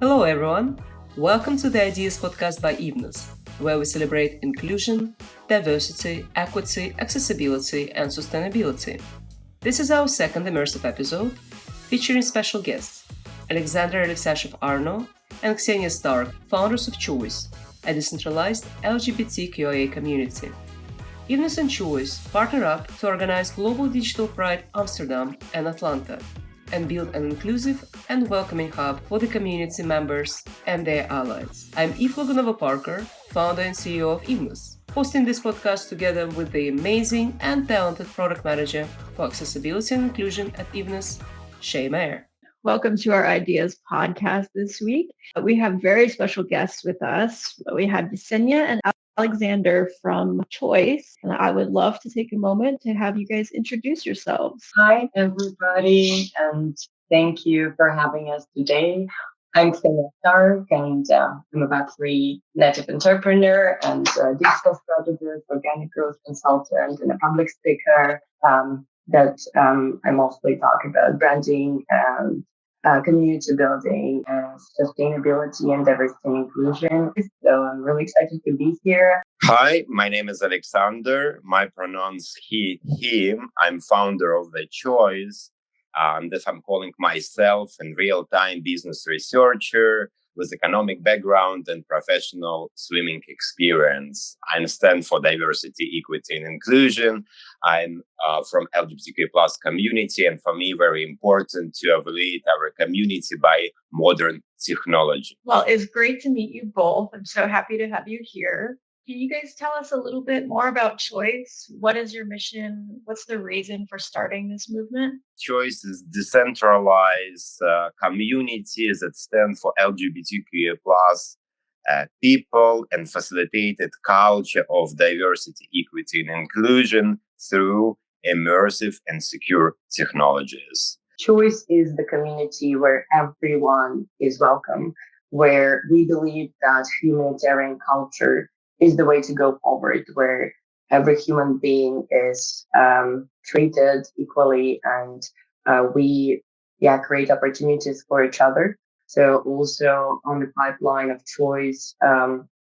Hello, everyone. Welcome to the Ideas Podcast by Evenness, where we celebrate inclusion, diversity, equity, accessibility, and sustainability. This is our second immersive episode, featuring special guests Alexander Alexashev-Arno and Ksenia Stark, founders of Choice, a decentralized LGBTQIA community. Evenness and Choice partner up to organize Global Digital Pride Amsterdam and Atlanta and build an inclusive and welcoming hub for the community members and their allies. I'm Logunova-Parker, founder and CEO of Evenness, hosting this podcast together with the amazing and talented product manager for accessibility and inclusion at Evenness, Chey. Welcome to our Ideas podcast this week. We have very special guests with us. We have Ksenia and Alexander from Choice, and I would love to take a moment to have you guys introduce yourselves. Hi, everybody, and thank you for having us today. I'm Ksenia Stark, and I'm a Web3 native entrepreneur and digital strategist, organic growth consultant, and a public speaker I mostly talk about branding and community building and sustainability and diversity and inclusion. So I'm really excited to be here. Hi, my name is Alexander. My pronouns he, him. I'm founder of The Choice. That I'm calling myself a real-time business researcher with economic background and professional swimming experience. I stand for diversity, equity, and inclusion. I'm from LGBTQIA plus community, and for me, very important to evaluate our community by modern technology. Well, it's great to meet you both. I'm so happy to have you here. Can you guys tell us a little bit more about Choice? What is your mission? What's the reason for starting this movement? Choice is decentralized community that stand for LGBTQIA plus people and facilitated culture of diversity, equity, and inclusion through immersive and secure technologies. Choice is the community where everyone is welcome, where we believe that humanitarian culture is the way to go forward, where every human being is treated equally and we create opportunities for each other. So also on the pipeline of Choice,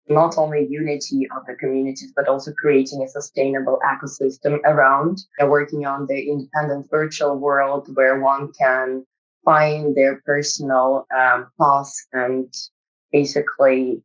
not only unity of the communities, but also creating a sustainable ecosystem around, working on the independent virtual world where one can find their personal path and basically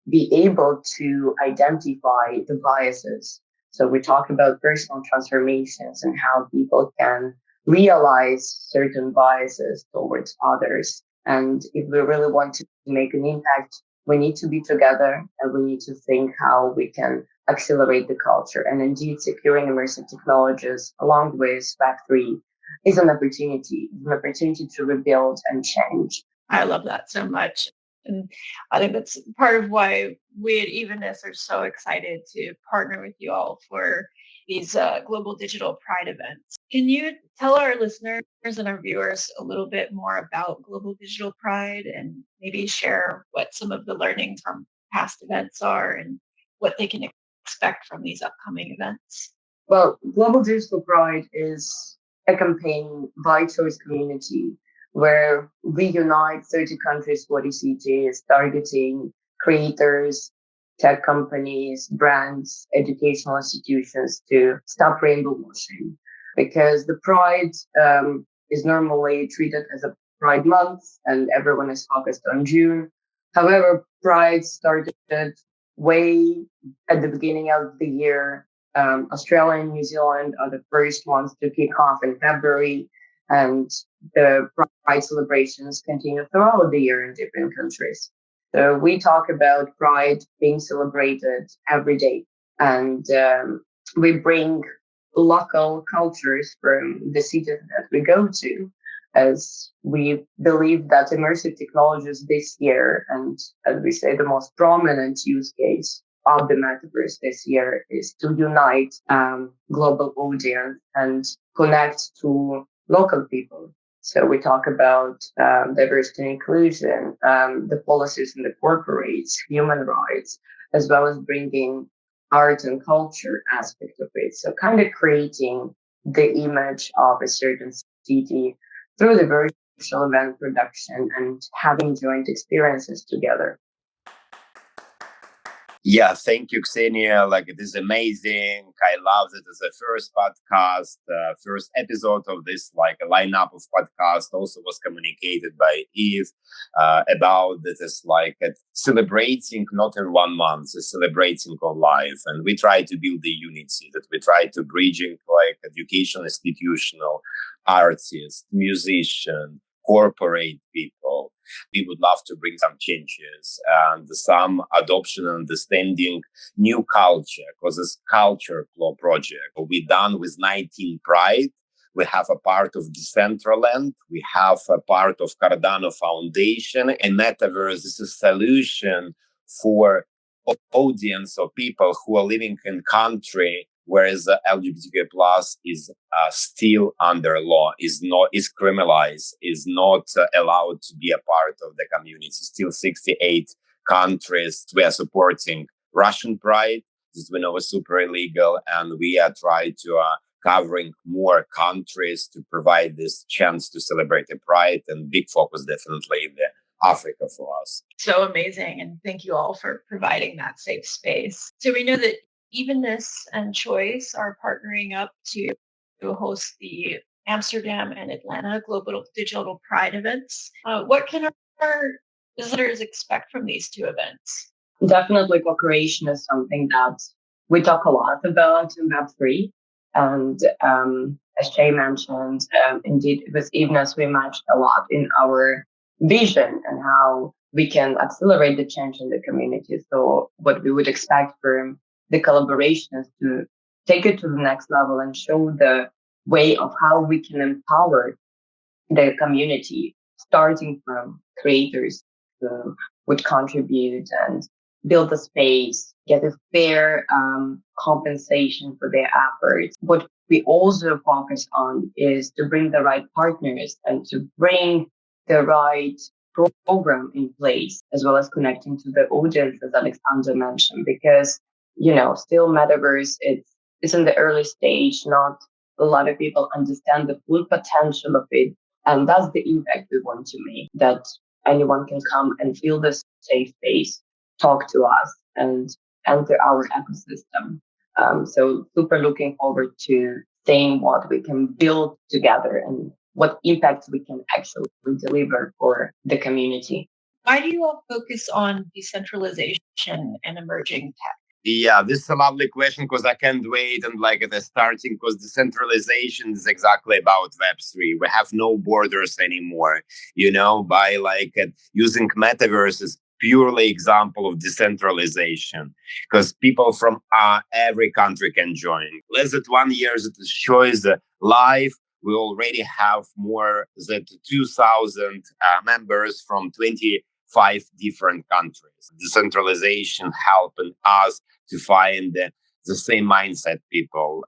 be able to identify the biases. So we talk about personal transformations and how people can realize certain biases towards others. And if we really want to make an impact, we need to be together and we need to think how we can accelerate the culture. And indeed, securing immersive technologies along with Web3 is an opportunity to rebuild and change. I love that so much. And I think that's part of why we at Evenness are so excited to partner with you all for these global digital pride events. Can you tell our listeners and our viewers a little bit more about global digital pride and maybe share what some of the learnings from past events are and what they can expect from these upcoming events? Well, Global Digital Pride is a campaign by Choice Community where we unite 30 countries, 40 cities, targeting creators, tech companies, brands, educational institutions to stop rainbow washing. Because the Pride is normally treated as a Pride month and everyone is focused on June. However, Pride started way at the beginning of the year. Australia and New Zealand are the first ones to kick off in February. And the Pride celebrations continue throughout the year in different countries. So we talk about Pride being celebrated every day. And we bring local cultures from the cities that we go to, as we believe that immersive technologies this year, and as we say, the most prominent use case of the metaverse this year is to unite global audience and connect to local people. So we talk about diversity and inclusion, the policies in the corporates, human rights, as well as bringing art and culture aspect of it. So kind of creating the image of a certain city through the event production, and having joint experiences together. Yeah, thank you, Xenia. Like, it is amazing. I love it as a first podcast, first episode of this, like, a lineup of podcast also was communicated by Eve about that is like celebrating not in 1 month, it's celebrating on life. And we try to build the unity that we try to bridging like education, institutional, artists, musician, corporate people. We would love to bring some changes and some adoption and understanding new culture, because this culture project we done with 19 Pride. We have a part of Decentraland. We have a part of Cardano Foundation. And Metaverse is a solution for audience or people who are living in country whereas the LGBTQIA plus is still under law, is criminalized, is not allowed to be a part of the community. Still 68 countries. We are supporting Russian Pride. This we know is super illegal, and we are trying to covering more countries to provide this chance to celebrate the Pride, and big focus definitely in the Africa for us. So amazing. And thank you all for providing that safe space. So we know that Evenness and Choice are partnering up to host the Amsterdam and Atlanta Global Digital Pride events. What can our visitors expect from these two events? Definitely, co-creation is something that we talk a lot about in Web3. And as Chey mentioned, indeed, with Evenness, we matched a lot in our vision and how we can accelerate the change in the community. So what we would expect from the collaboration is to take it to the next level and show the way of how we can empower the community, starting from creators who would contribute and build a space, get a fair compensation for their efforts. What we also focus on is to bring the right partners and to bring the right program in place, as well as connecting to the audience, as Alexander mentioned, because, still metaverse, it's in the early stage. Not a lot of people understand the full potential of it. And that's the impact we want to make, that anyone can come and feel this safe space, talk to us, and enter our ecosystem. So super looking forward to seeing what we can build together and what impact we can actually deliver for the community. Why do you all focus on decentralization and emerging tech? Yeah, this is a lovely question because I can't wait and like at the starting because decentralization is exactly about Web3. We have no borders anymore, by using metaverses purely example of decentralization because people from every country can join. Less than 1 year that is Choice live. We already have more than 2,000 members from 25 different countries. Decentralization helping us to find the same mindset people.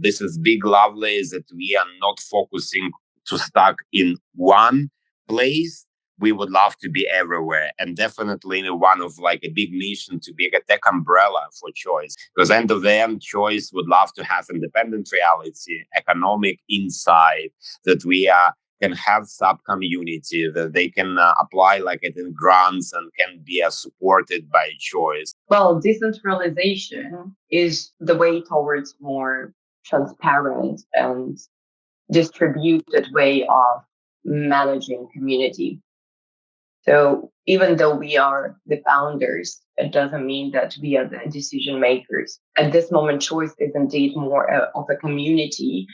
This is big lovely is that we are not focusing to stuck in one place. We would love to be everywhere, and definitely one of like a big mission to be a tech umbrella for Choice. Because end of the end, Choice would love to have independent reality, economic insight that we can have sub community that they can apply like it in grants and can be supported by Choice. Well, decentralization is the way towards more transparent and distributed way of managing community. So even though we are the founders, it doesn't mean that we are the decision makers. At this moment, Choice is indeed more of a community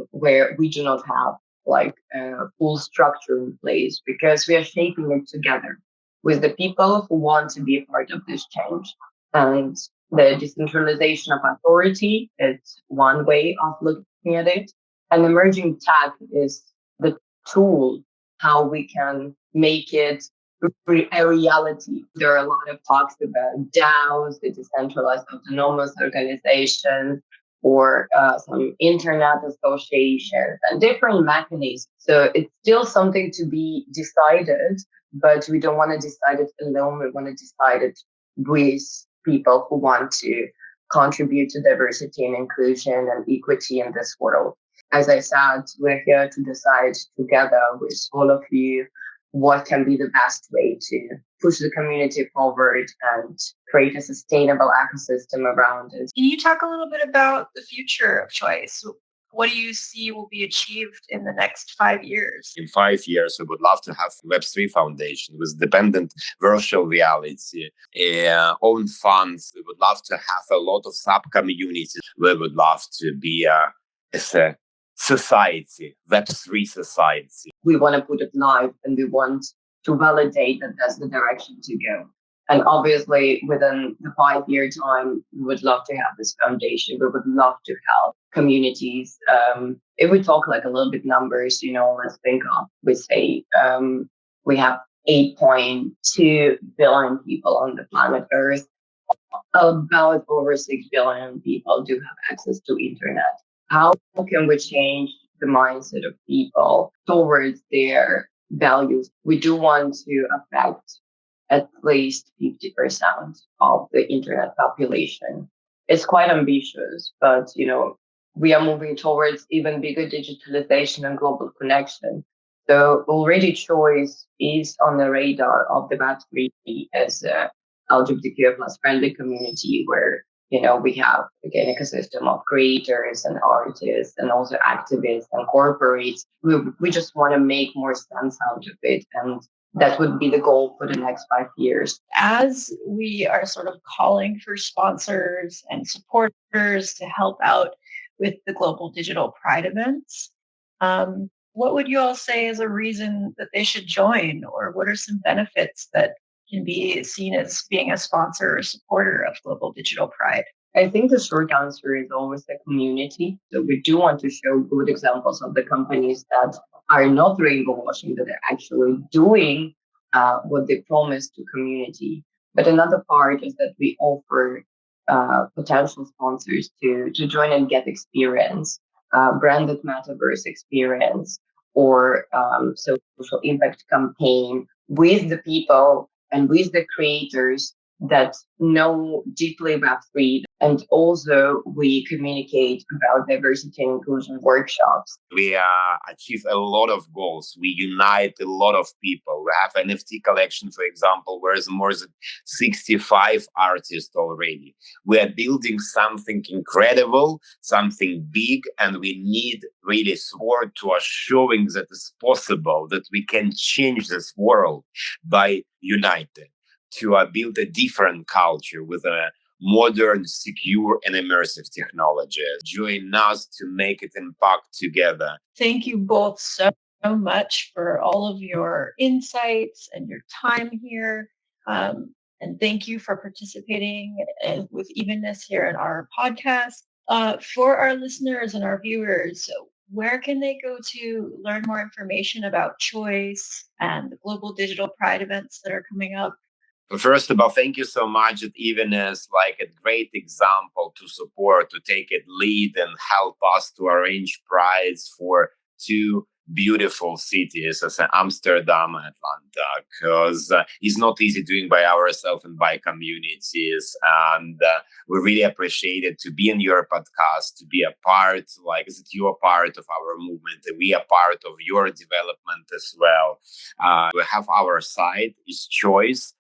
where we do not have like a full structure in place because we are shaping it together with the people who want to be a part of this change. And the decentralization of authority is one way of looking at it. And emerging tech is the tool how we can make it a reality. There are a lot of talks about DAOs, the decentralized autonomous organizations, or some internet associations and different mechanisms. So it's still something to be decided, but we don't want to decide it alone. We want to decide it with people who want to contribute to diversity and inclusion and equity in this world. As I said, we're here to decide together with all of you what can be the best way to push the community forward and create a sustainable ecosystem around it. Can you talk a little bit about the future of choice? What do you see will be achieved in the next 5 years? In 5 years, we would love to have Web3 Foundation with dependent virtual reality, own funds. We would love to have a lot of sub-communities. We would love to be as a society, Web3 society. We want to put it live and we want to validate that that's the direction to go. And obviously, within the 5 year time, we would love to have this foundation. We would love to help communities. If we talk like a little bit numbers, let's think of, we say we have 8.2 billion people on the planet Earth. About over 6 billion people do have access to internet. How can we change the mindset of people towards their values? We do want to affect at least 50% of the internet population. It's quite ambitious, but we are moving towards even bigger digitalization and global connection. So already choice is on the radar of the Web3 as a LGBTQIA plus friendly community where we have again ecosystem of creators and artists and also activists and corporates. We just want to make more sense out of it, and that would be the goal for the next 5 years. As we are sort of calling for sponsors and supporters to help out with the Global Digital Pride events, what would you all say is a reason that they should join, or what are some benefits that can be seen as being a sponsor or supporter of Global Digital Pride? I think the short answer is always the community. So we do want to show good examples of the companies that are not rainbow washing, that are actually doing what they promise to community. But another part is that we offer potential sponsors to join and get experience, branded metaverse experience, or social impact campaign with the people and with the creators that know deeply Web3. And also we communicate about diversity and inclusion workshops. We achieve a lot of goals. We unite a lot of people. We have an NFT collection, for example, where there's more than 65 artists already. We are building something incredible, something big, and we need really support to us showing that it's possible, that we can change this world by united, to build a different culture with a modern, secure, and immersive technology. Join us to make it impact together. Thank you both so much for all of your insights and your time here. And thank you for participating with Evenness here in our podcast. For our listeners and our viewers, where can they go to learn more information about choice and the Global Digital Pride events that are coming up? First of all, thank you so much at Evenness, like a great example to support, to take it lead and help us to arrange prize for two beautiful cities as Amsterdam and Atlanta, because it's not easy doing by ourselves and by communities. And we really appreciate it to be in your podcast, to be a part, like that you are part of our movement, and we are part of your development as well. We have our site, is choice.lgbt.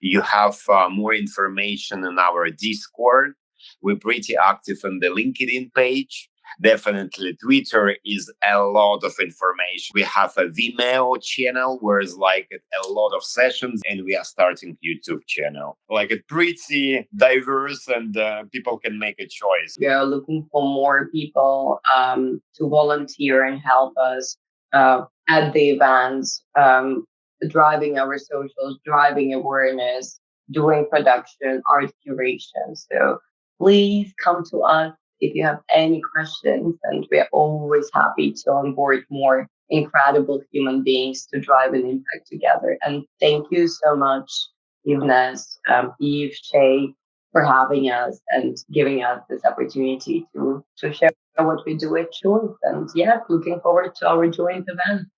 You have more information in our Discord. We're pretty active on the LinkedIn page. Definitely, Twitter is a lot of information. We have a Vimeo channel where it's like a lot of sessions, and we are starting YouTube channel. Like it's pretty diverse, and people can make a choice. We are looking for more people to volunteer and help us at the events, driving our socials, driving awareness, doing production, art curation. So please come to us if you have any questions, and we are always happy to onboard more incredible human beings to drive an impact together. And thank you so much, Evenness, Eve, Chey, for having us and giving us this opportunity to share what we do at Choice. And yeah, looking forward to our joint event.